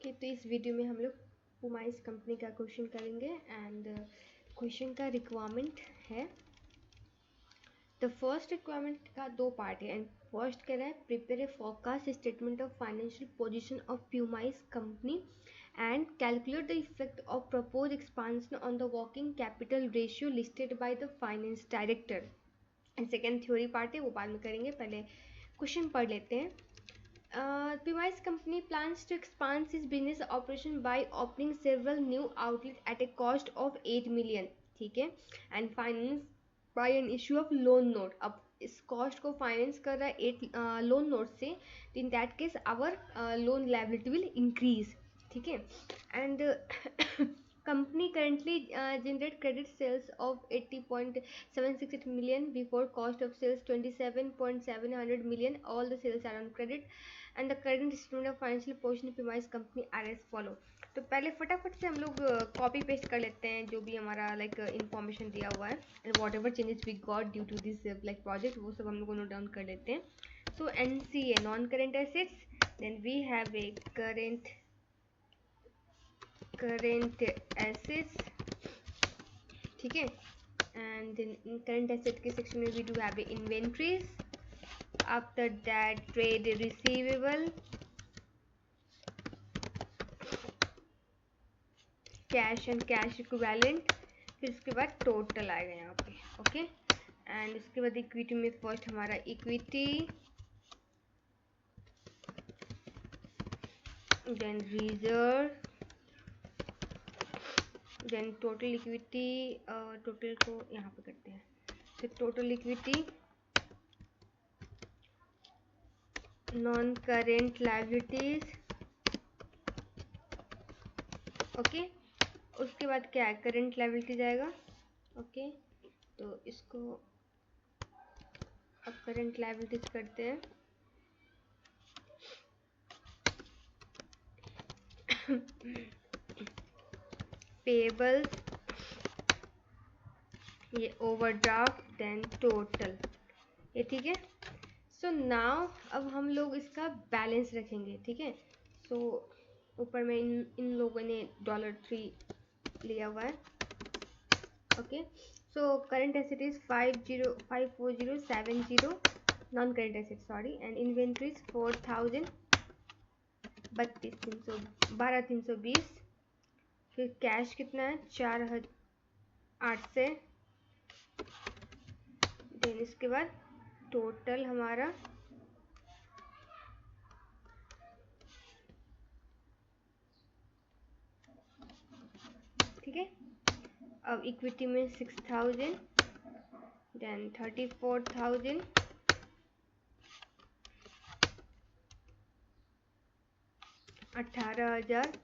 Okay, तो इस video में हम लोग पुमाइस कंपनी का क्वेश्चन करेंगे एंड क्वेश्चन का रिक्वायरमेंट है। द फर्स्ट रिक्वायरमेंट का दो पार्ट है एंड फर्स्ट कह रहा है prepare a forecast statement of financial position of pumice company and calculate the effect of propose expansion on the working capital ratio listed by the finance director. And second theory part है, वो बाद में करेंगे, पहले question पढ़ लेते हैं। Pimice company plans to expand its business operation by opening several new outlets at a cost of 8 million, ठीक है, and finance by an issue of loan note। अब इस कॉस्ट को फाइनेंस कर रहा है 8 लोन नोट से, in that case our loan liability will increase, ठीक है। And company currently generate credit sales of 80.768 million before cost of sales 27.700 million. All the sales are on credit and the current statement of financial position of Pimice company are as follow। तो पहले फटाफट से हम लोग copy paste कर लेते हैं जो भी हमारा लाइक इंफॉर्मेशन दिया हुआ है and whatever changes we got due to this like project, वो सब हम लोग नोट डाउन कर लेते हैं। So NCA non current assets, then we have a current assets, ठीक है, and in current asset के section में we do have inventories, after that trade receivable, cash and cash equivalent, फिर उसके बाद total आएगा यहाँ पे, ओके। एंड उसके बाद इक्विटी में फर्स्ट हमारा equity, then reserve, then total equity, total को यहाँ पे करते हैं, फिर total equity, non current liabilities, okay. उसके बाद क्या है, करेंट लायबिलिटीज आएगा, ओके। तो इसको अब करेंट लायबिलिटीज करते हैं। पेबल्स, ये ओवरड्राफ्ट, देन टोटल, ये ठीक है। सो नाउ अब हम लोग इसका बैलेंस रखेंगे, ठीक है। सो ऊपर में इन लोगों ने $3 लिया हुआ है, okay. So current asset is 54070, non current asset sorry, and inventories 4000, 12,320। फिर कैश कितना है 4,800, देन इसके बाद टोटल हमारा ठीक है। अब इक्विटी में 6000, देन 34,000, 18,000,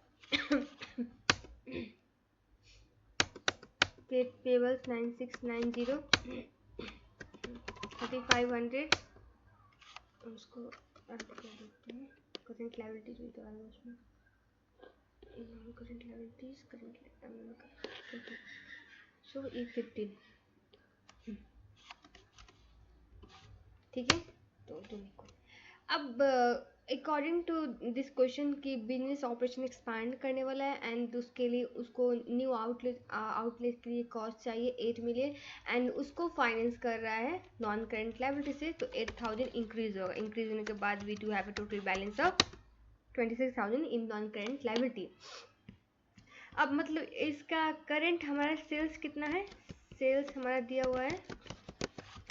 पेबल्स 9690, 3500, उसको ऐड कर देते हैं। करंट लायबिलिटीज भी तो आएगा उसमें, करंट लायबिलिटीज, करंट सो 15, ठीक है। तो अब अकॉर्डिंग टू दिस क्वेश्चन की बिजनेस ऑपरेशन एक्सपांड करने वाला है एंड उसके लिए उसको न्यू आउटलेट के लिए कॉस्ट चाहिए 8 मिलियन एंड उसको फाइनेंस कर रहा है नॉन करेंट लायबिलिटी से, तो 8,000 इंक्रीज होगा। इंक्रीज होने के बाद we do have a total balance of 26,000 in non current liability. अब मतलब इसका करंट हमारा सेल्स कितना है, सेल्स हमारा दिया हुआ है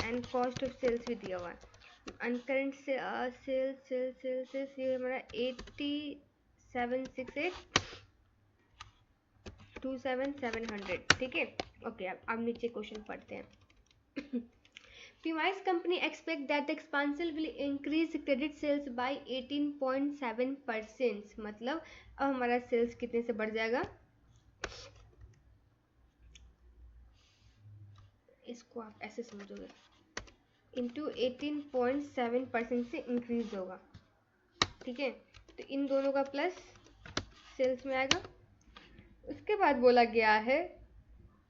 एंड कॉस्ट ऑफ सेल्स भी दिया हुआ है। अनकरेंट से सेल्स ये हमारा 8768, 27,700, ठीक है, ओके। अब नीचे क्वेश्चन पढ़ते हैं। Pimice company expect that the expansion will increase credit sales by 18.7%। मतलब अब हमारा सेल्स कितने से बढ़ जाएगा, इसको आप ऐसे समझोगे, इंटू 18.7% से इंक्रीज होगा, ठीक है। तो इन दोनों का प्लस सेल्स में आएगा। उसके बाद बोला गया है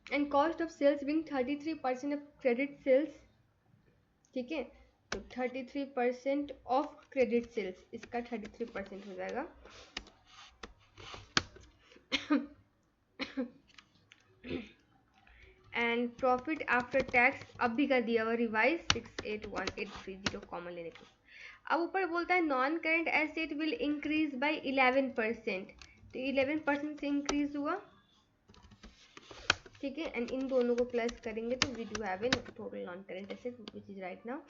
and cost of sales being 33% of credit sales, ठीक है। तो 33% ऑफ क्रेडिट सेल्स, इसका 33% हो जाएगा, एंड प्रॉफिट आफ्टर टैक्स अब भी कर दिया हुआ रिवाइज 681830 कॉमन लेने को। अब ऊपर बोलता है non current asset will increase by 11%, तो 11% से इंक्रीज हुआ, ठीक है। एंड इन दोनों को प्लस करेंगे तो we do have an total non current asset which is right now,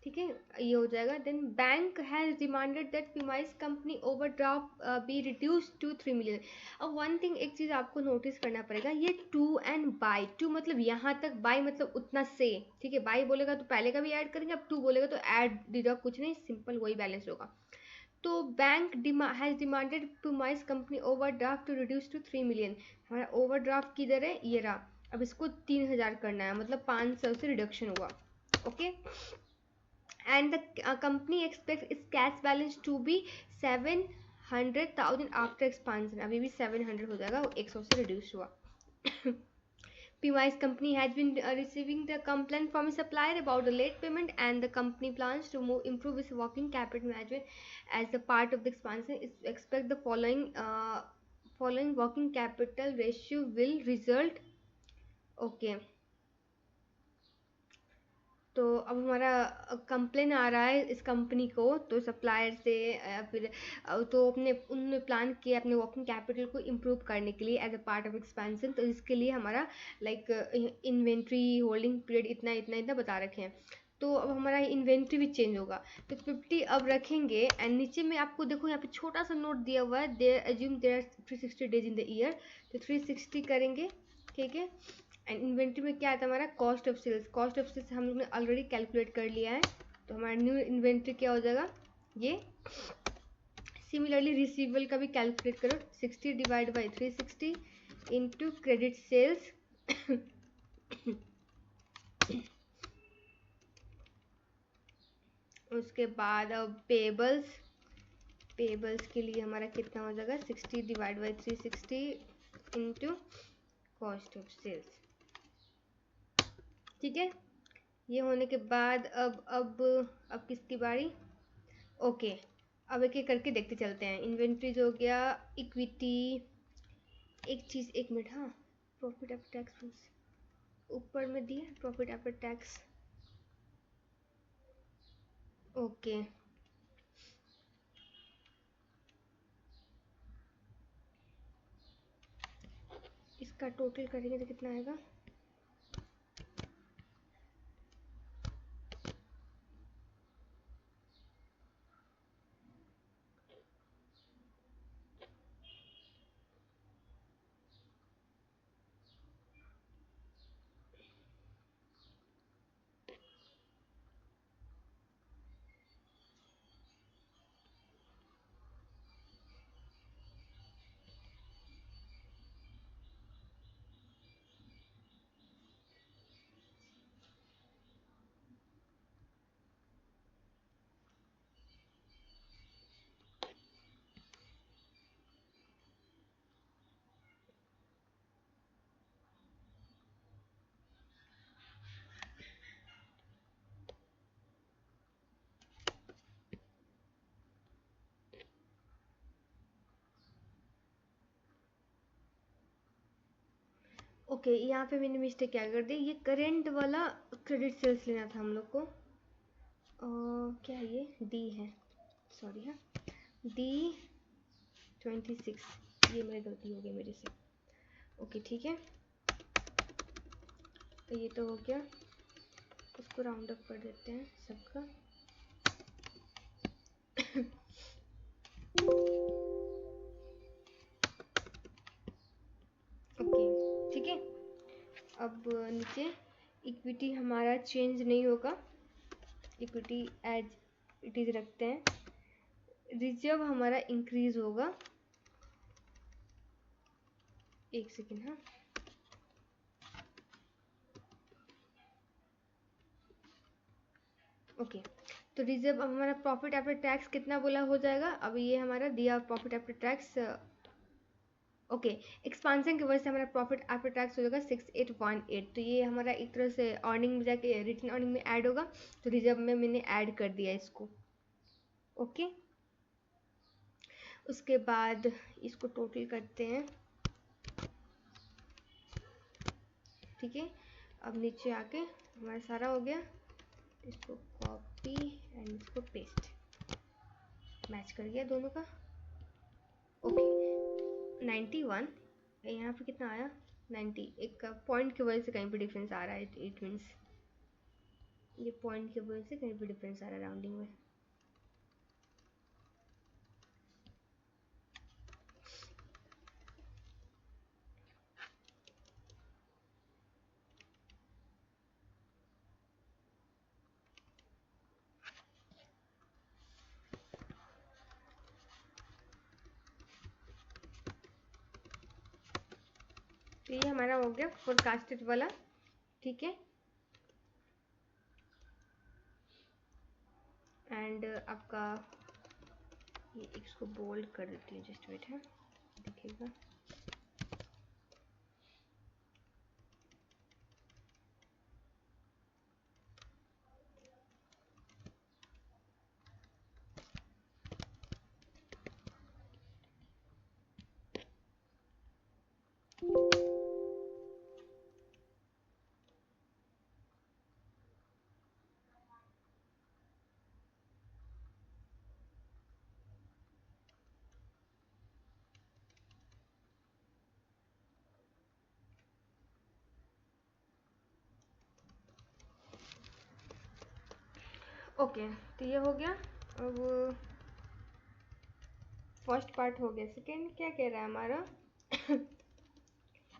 ठीक है, ये हो जाएगा। Then bank has demanded that पीमाइस company overdraft be reduce to 3 million. अब वन थिंग, एक चीज आपको नोटिस करना पड़ेगा, ये टू एंड बाय, टू मतलब यहाँ तक, बाय मतलब उतना से, ठीक है। बाय बोलेगा तो पहले का भी ऐड करेंगे, अब टू बोलेगा तो ऐड डिडक्ट कुछ नहीं, सिंपल वही बैलेंस होगा। तो bank has demanded premise company overdraft to reduce to 3 million. हमारा ओवरड्राफ्ट किधर है, ये रहा। अब इसको 3000 करना है, मतलब 500 से रिडक्शन हुआ, okay. And the company expect its cash balance to be 700,000 after expansion. अभी भी 700 हो जाएगा, वो 100 से रिड्यूस हुआ। PMI's company has been receiving the complaint from a supplier about the late payment, and the company plans to improve its working capital management as a part of the expansion. Expect the following working capital ratio will result. Okay. तो अब हमारा complain आ रहा है इस company को, तो supplier से फिर तो उन्होंने प्लान किया अपने वर्किंग कैपिटल को इम्प्रूव करने के लिए as a part of expansion. तो इसके लिए हमारा लाइक इन्वेंट्री होल्डिंग पीरियड इतना इतना इतना बता रखे हैं। तो अब हमारा इन्वेंट्री भी चेंज होगा, तो 50 अब रखेंगे। एंड नीचे में आपको देखो यहाँ पे छोटा सा नोट दिया हुआ है, there assume there are 360 days in the year, तो 360 करेंगे, ठीक है। एंड इन्वेंट्री में क्या आता है हमारा cost of sales, cost of sales हम लोग ने ऑलरेडी कैलकुलेट कर लिया है, तो हमारा न्यू इन्वेंट्री क्या हो जाएगा ये। सिमिलरली रिसीवेबल का भी कैलकुलेट करो, 60 divide by 360 into credit sales. उसके बाद अब पेबल्स, पेबल्स के लिए हमारा कितना हो जाएगा 60 divide by 360 into cost of sales, ठीक है। ये होने के बाद अब किसकी बारी, ओके। अब एक एक करके देखते चलते हैं। इन्वेंट्रीज हो गया, इक्विटी, एक चीज़, एक मिनट, हाँ, प्रॉफिट आफ्टर टैक्स ऊपर में दिया, प्रॉफिट आफ्टर टैक्स, ओके। इसका टोटल करेंगे तो कितना आएगा, ओके। यहाँ पे मैंने मिस्टेक क्या कर दी, ये करेंट वाला क्रेडिट सेल्स लेना था हम लोग को, क्या ये डी है, सॉरी, हाँ, D26, ये मेरी गलती हो गई मेरे से, ओके, ठीक है। तो ये तो हो गया, उसको राउंड अप कर देते हैं सबका। ओके, ठीक है। अब नीचे इक्विटी हमारा चेंज नहीं होगा, इक्विटी एज इट इज रखते हैं। रिजर्व हमारा इंक्रीज होगा, एक सेकेंड, हाँ, ओके। तो रिजर्व हमारा प्रॉफिट आफ्टर टैक्स कितना बोला हो जाएगा, अब ये हमारा दिया profit after tax, okay. Expansion की वजह से हमारा प्रॉफिट आफ्टर टैक्स हो जाएगा 6818, तो ये हमारा एक तरह से अर्निंग में जाके रिटर्न अर्निंग में ऐड होगा, तो रिजर्व में मैंने ऐड कर दिया इसको, ओके। उसके बाद इसको टोटल करते हैं, ठीक है, अब नीचे आके हमारा सारा हो गया, इसको कॉपी एंड इसको पेस्ट, मैच कर गया दोनों का। ओके 91, यहाँ पे कितना आया 90, एक पॉइंट की वजह से कहीं पे डिफरेंस आ रहा है, इट मीन्स ये पॉइंट की वजह से कहीं पे डिफरेंस आ रहा है राउंडिंग में। तो ये हमारा हो गया फोरकास्टेड वाला, ठीक है। एंड आपका ये इसको बोल्ड कर देती हूँ, जस्ट वेट है, दिखेगा। ओके तो ये हो गया। अब फर्स्ट पार्ट हो गया, सेकेंड क्या कह रहा है हमारा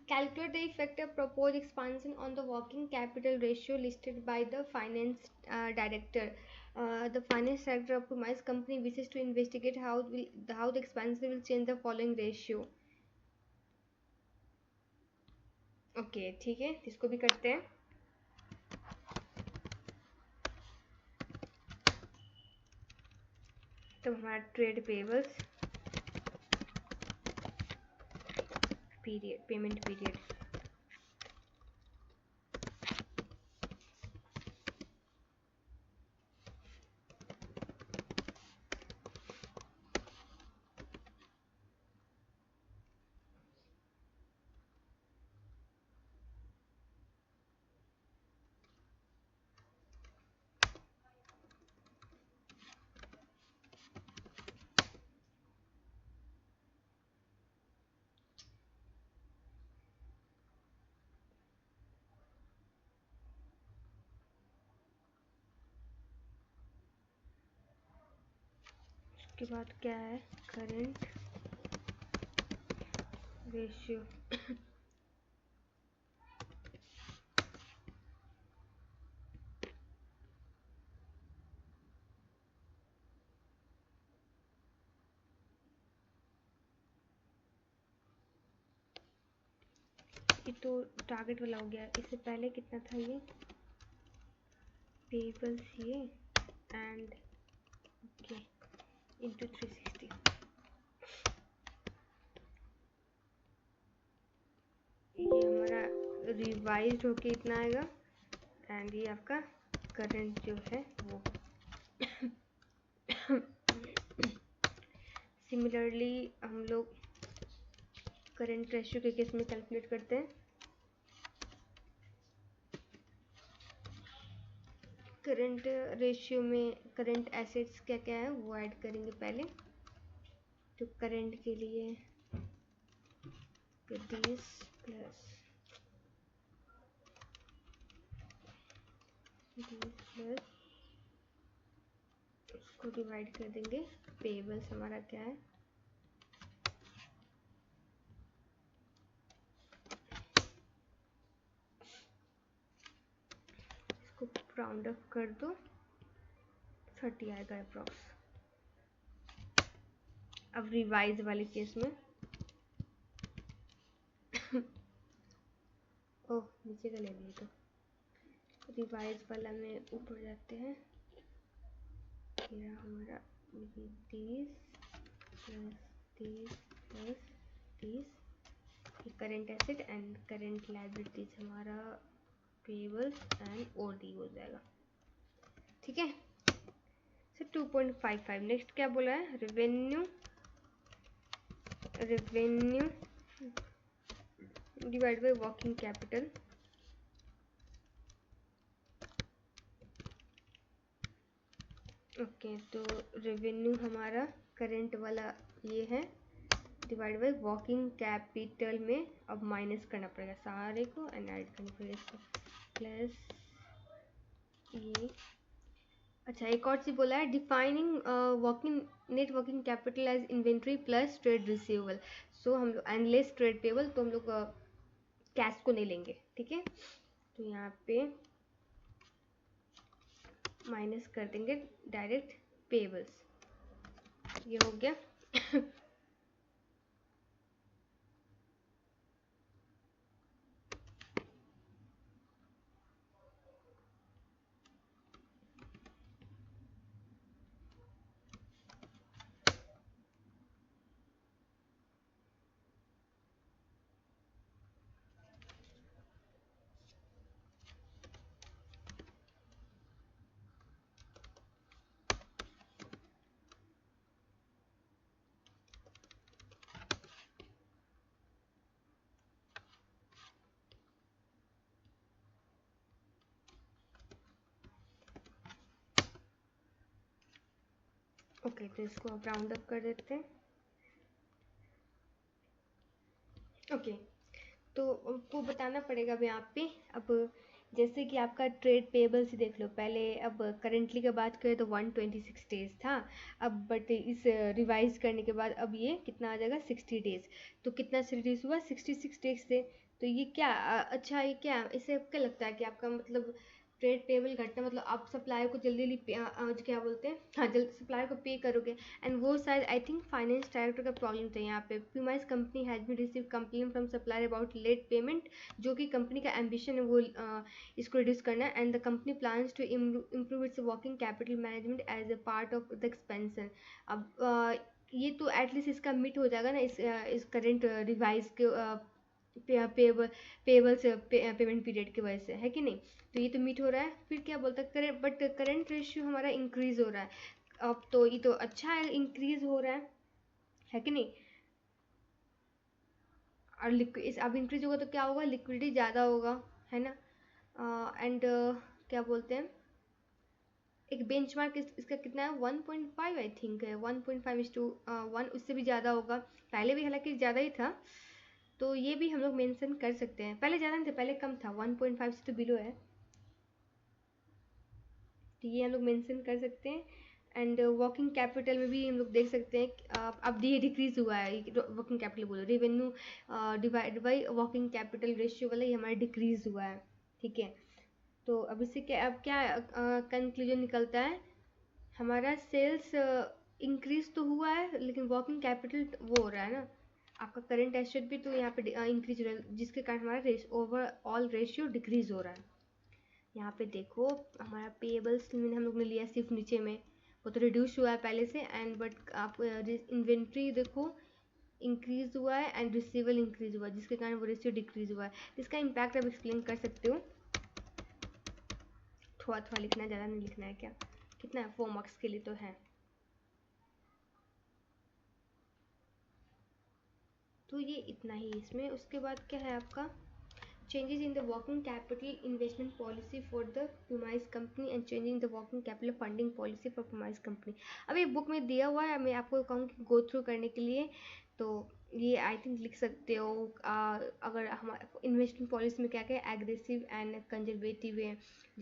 calculate the effect of proposed expansion on the working capital ratio listed by the finance director. The finance director of Premise company wishes to investigate how the expansion will change the following ratio. Okay ठीक है, इसको भी करते हैं। तो हमारा trade payables period, payment period, उसके बाद क्या है करेंट रेशियो। ये तो टारगेट वाला हो गया, इससे पहले कितना था ये पेबल्स ये एंड ओके इंटू 360। ये हमारा रिवाइज होके इतना आएगा एंड ये आपका करंट जो है वो। सिमिलरली हम लोग करंट रेशियो के केस में कैलकुलेट करते हैं। करंट रेशियो में करंट एसेट्स क्या क्या है वो ऐड करेंगे पहले। तो करंट के लिए 20 प्लस उसको डिवाइड कर देंगे। पेबल्स हमारा क्या है इसको राउंड अप कर दो, 30 आएगा अप्रॉक्स। अब रिवाइज वाले केस में ओह नीचे का ले लिए, तो रिवाइज वाला में ऊपर जाते हैं। हमारा 30 plus 30 plus 30 current asset and current liabilities हमारा पेबल्स एंड ओडी हो जाएगा, ठीक है। सो 2.55। नेक्स्ट क्या बोला है revenue, revenue divide by working capital okay, तो रेवेन्यू हमारा करंट वाला ये है, डिवाइड बाई वर्किंग कैपिटल में अब माइनस करना पड़ेगा सारे को एंड ऐड करना पड़ेगा इसको, प्लस ये। अच्छा, एक और चीज बोला है, defining working net working capital as inventory plus trade receivable, so हम लोग एंड लेस ट्रेड पेबल, तो हम लोग कैश को नहीं लेंगे, ठीक है। तो यहाँ पे माइनस कर देंगे डायरेक्ट पेबल्स, ये हो गया। ओके, तो इसको अब राउंड अप कर देते हैं। ओके, तो आपको बताना पड़ेगा अब यहाँ पे, अब जैसे कि आपका ट्रेड पेबल्स ही देख लो पहले, अब करेंटली का बात करें तो 126 डेज था, अब बट इस रिवाइज करने के बाद अब ये कितना आ जाएगा 60 डेज, तो कितना से रिड्यूस हुआ 66 डेज से। तो ये क्या अच्छा, ये क्या इससे क्या लगता है कि आपका मतलब ट्रेड पेबल घटना मतलब आप सप्लायर को जल्दी जल्दी क्या बोलते हैं, हाँ जल्दी सप्लायर को पे करोगे, एंड वो शायद आई थिंक फाइनेंस डायरेक्टर का प्रॉब्लम था यहाँ पे। Premise company has been receive complaint from supplier about late payment, जो कि कंपनी का एम्बिशन है वो इसको रिड्यूस करना है, and the company plans to improve its working capital management as a part of the expansion. अब ये तो एटलीस्ट इसका मिट हो जाएगा ना इस करेंट रिवाइज के पेबल्स पेमेंट पीरियड की वजह से, है कि नहीं। तो ये तो मीट हो रहा है, फिर क्या बोलता है करेंट, बट करेंट रेशियो हमारा इंक्रीज हो रहा है, अब तो ये तो अच्छा है, इंक्रीज हो रहा है कि नहीं। और लिक्विड अब इंक्रीज होगा तो क्या होगा, लिक्विडिटी ज़्यादा होगा, है ना। एंड क्या बोलते हैं, एक बेंचमार्क इसका कितना है 1.5 आई थिंक है, 1.5:1, उससे भी ज़्यादा होगा, पहले भी हालांकि ज़्यादा ही था, तो ये भी हम लोग मेंशन कर सकते हैं। पहले ज़्यादा नहीं था, पहले कम था, 1.5 से तो बिलो है, तो ये हम लोग मेंशन कर सकते हैं। एंड वर्किंग कैपिटल में भी हम लोग देख सकते हैं अब ये डिक्रीज हुआ है, वर्किंग कैपिटल बोलो, revenue divide by working capital ratio वाला ये हमारा डिक्रीज हुआ है, ठीक है। तो अब इससे क्या, अब क्या कंक्लूजन निकलता है, हमारा सेल्स इंक्रीज तो हुआ है लेकिन वर्किंग कैपिटल वो हो रहा है ना, आपका करंट एसेट भी तो यहाँ पे इंक्रीज हो रहा है, जिसके कारण हमारा ओवरऑल रेशियो डिक्रीज हो रहा है। यहाँ पे देखो हमारा पेएबल्स हम लोग ने लिया सिर्फ नीचे में, वो तो रिड्यूस हुआ है पहले से, एंड बट आप इन्वेंट्री देखो इंक्रीज हुआ है एंड रिसीवेबल इंक्रीज हुआ है, जिसके कारण वो रेशियो डिक्रीज हुआ है। इसका इम्पैक्ट आप एक्सप्लेन कर सकते हो, थोड़ा थोड़ा लिखना है, ज़्यादा नहीं लिखना है, क्या कितना है 4 मार्क्स के लिए तो है। तो ये इतना ही इसमें, उसके बाद क्या है आपका changes in the working capital investment policy for the premise company and changing the working capital funding policy for premise company। अब ये बुक में दिया हुआ है, मैं आपको कहूँगी गो थ्रू करने के लिए, तो ये आई थिंक लिख सकते हो। अगर हमारे इन्वेस्टमेंट पॉलिसी में क्या क्या है, एग्रेसिव एंड कंजर्वेटिव है।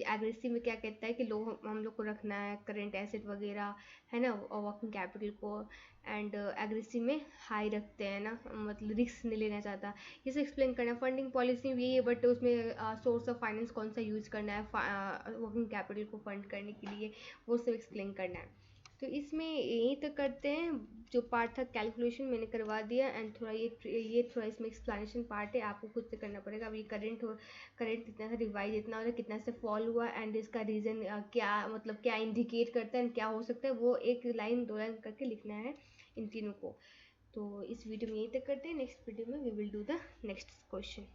एग्रेसिव में क्या कहता है कि हम लोग को रखना है करेंट एसेट वगैरह, है ना, वर्किंग कैपिटल को, एंड एग्रेसिव में हाई रखते हैं ना, मतलब रिस्क नहीं लेना चाहता, ये सब एक्सप्लेन करना है। फंडिंग पॉलिसी भी है, बट उसमें सोर्स ऑफ फाइनेंस कौन सा यूज़ करना है वर्किंग कैपिटल को फंड करने के लिए, वो सब एक्सप्लेन करना है। तो इसमें यही तो करते हैं, जो पार्ट था कैलकुलेशन मैंने करवा दिया, एंड थोड़ा ये थोड़ा इसमें एक्सप्लेनेशन पार्ट है, आपको खुद से करना पड़ेगा। अब ये करंट कितना सा रिवाइज इतना हो, कितना से फॉल हुआ, एंड इसका रीज़न क्या, मतलब क्या इंडिकेट करता है, क्या हो सकता है, वो एक लाइन 2 लाइन करके लिखना है इन तीनों को। तो इस वीडियो में यही तक करते हैं, नेक्स्ट वीडियो में we will do the next question.